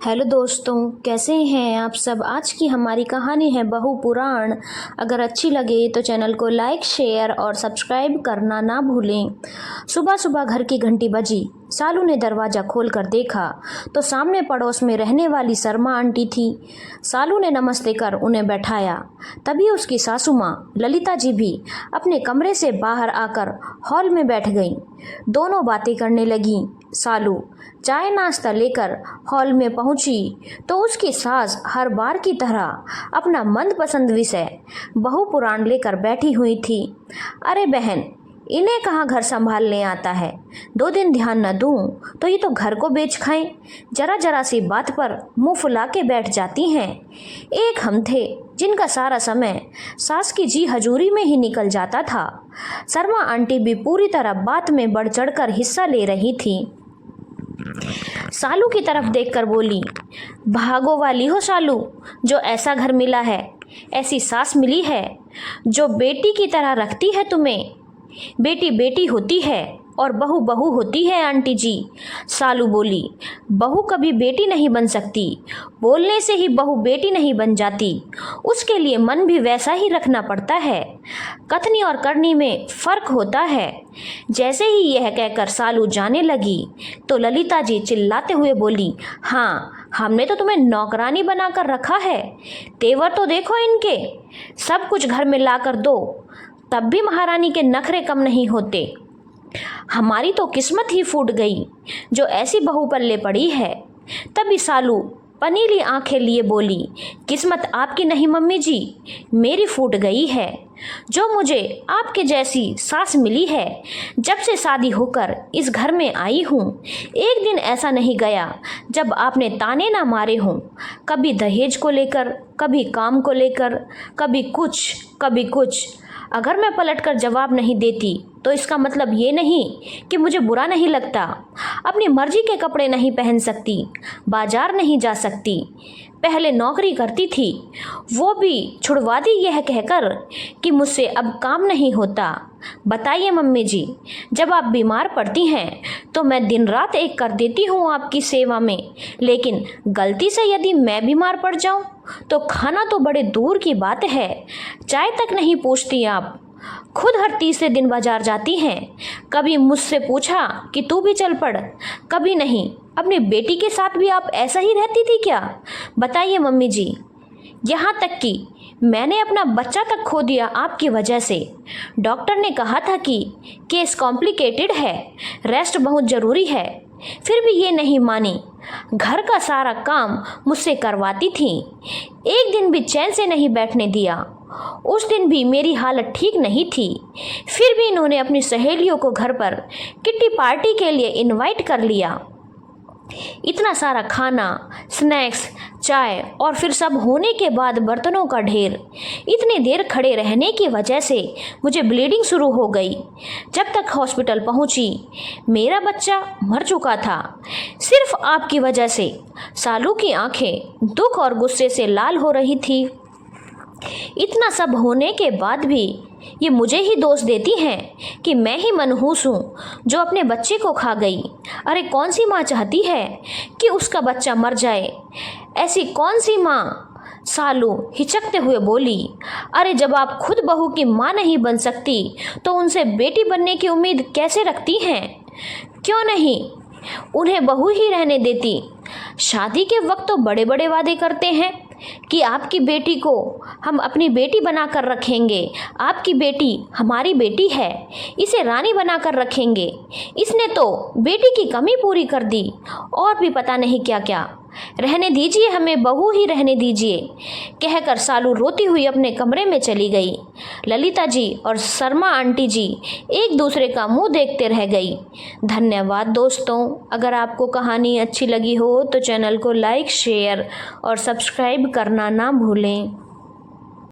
Hello दोस्तों, कैसे हैं आप सब। आज की हमारी कहानी है बहु पुराण। अगर अच्छी लगे तो चैनल को लाइक, शेयर और सब्सक्राइब करना ना भूलें। सुबह सुबह घर की घंटी बजी। सालू ने दरवाज़ा खोलकर देखा तो सामने पड़ोस में रहने वाली शर्मा आंटी थी। सालू ने नमस्ते कर उन्हें बैठाया। तभी उसकी सासू माँ ललिता जी भी अपने कमरे से बाहर आकर हॉल में बैठ गईं। दोनों बातें करने लगीं। सालू चाय नाश्ता लेकर हॉल में पहुंची तो उसकी सास हर बार की तरह अपना मनपसंद विषय बहु पुराण लेकर बैठी हुई थी। अरे बहन, इन्हें कहाँ घर संभालने आता है। 2 दिन ध्यान न दूं तो ये तो घर को बेच खाएं। जरा जरा सी बात पर मुंह फुला के बैठ जाती हैं। एक हम थे जिनका सारा समय सास की जी हजूरी में ही निकल जाता था। शर्मा आंटी भी पूरी तरह बात में बढ़ चढ़कर हिस्सा ले रही थी। सालू की तरफ देखकर बोली, भागो वाली हो सालू, जो ऐसा घर मिला है, ऐसी सास मिली है जो बेटी की तरह रखती है तुम्हें। बेटी बेटी होती है और बहू बहू होती है आंटी जी। सालू बोली, बहू कभी बेटी नहीं बन सकती। बोलने से ही बहू बेटी नहीं बन जाती। उसके लिए मन भी वैसा ही रखना पड़ता है। कथनी और करनी में फर्क होता है। जैसे ही यह कहकर सालू जाने लगी तो ललिता जी चिल्लाते हुए बोली, हाँ, हमने तो तुम्हें नौकरानी बनाकर रखा है। तेवर तो देखो इनके, सब कुछ घर में लाकर दो, तब भी महारानी के नखरे कम नहीं होते। हमारी तो किस्मत ही फूट गई जो ऐसी बहू पल्ले पड़ी है। तभी सालू पनीली आंखें लिए बोली, किस्मत आपकी नहीं मम्मी जी, मेरी फूट गई है। जो मुझे आपके जैसी सास मिली है, जब से शादी होकर इस घर में आई हूँ, एक दिन ऐसा नहीं गया जब आपने ताने ना मारे हों। कभी दहेज को लेकर, कभी काम को लेकर, कभी कुछ कभी कुछ। अगर मैं पलटकर जवाब नहीं देती तो इसका मतलब ये नहीं कि मुझे बुरा नहीं लगता। अपनी मर्जी के कपड़े नहीं पहन सकती, बाजार नहीं जा सकती। पहले नौकरी करती थी, वो भी छुड़वा दी यह कहकर कि मुझसे अब काम नहीं होता। बताइए मम्मी जी, जब आप बीमार पड़ती हैं तो मैं दिन रात एक कर देती हूँ आपकी सेवा में, लेकिन गलती से यदि मैं बीमार पड़ जाऊँ तो खाना तो बड़े दूर की बात है, चाय तक नहीं पूछती आप। खुद हर तीसरे दिन बाजार जाती हैं। कभी मुझसे पूछा कि तू भी चल पड़, कभी नहीं। अपनी बेटी के साथ भी आप ऐसा ही रहती थी क्या? बताइए मम्मी जी। यहाँ तक कि मैंने अपना बच्चा तक खो दिया आपकी वजह से। डॉक्टर ने कहा था कि केस कॉम्प्लिकेटेड है, रेस्ट बहुत ज़रूरी है, फिर भी ये नहीं मानी। घर का सारा काम मुझसे करवाती थी, एक दिन भी चैन से नहीं बैठने दिया। उस दिन भी मेरी हालत ठीक नहीं थी, फिर भी इन्होंने अपनी सहेलियों को घर पर किट्टी पार्टी के लिए इनवाइट कर लिया। इतना सारा खाना, स्नैक्स, चाय और फिर सब होने के बाद बर्तनों का ढेर। इतनी देर खड़े रहने की वजह से मुझे ब्लीडिंग शुरू हो गई। जब तक हॉस्पिटल पहुंची, मेरा बच्चा मर चुका था, सिर्फ आपकी वजह से। सालू की आंखें दुख और गुस्से से लाल हो रही थी। इतना सब होने के बाद भी ये मुझे ही दोष देती हैं कि मैं ही मनहूस हूँ जो अपने बच्चे को खा गई। अरे कौन सी माँ चाहती है कि उसका बच्चा मर जाए? ऐसी कौन सी माँ? सालू हिचकते हुए बोली, अरे जब आप खुद बहू की माँ नहीं बन सकती तो उनसे बेटी बनने की उम्मीद कैसे रखती हैं? क्यों नहीं उन्हें बहू ही रहने देती? शादी के वक्त तो बड़े बड़े वादे करते हैं कि आपकी बेटी को हम अपनी बेटी बनाकर रखेंगे, आपकी बेटी हमारी बेटी है, इसे रानी बनाकर रखेंगे। इसने तो बेटी की कमी पूरी कर दी और भी पता नहीं क्या क्या। रहने दीजिए, हमें बहू ही रहने दीजिए, कहकर सालू रोती हुई अपने कमरे में चली गई। ललिता जी और शर्मा आंटी जी एक दूसरे का मुंह देखते रह गई। धन्यवाद दोस्तों। अगर आपको कहानी अच्छी लगी हो तो चैनल को लाइक, शेयर और सब्सक्राइब करना ना भूलें।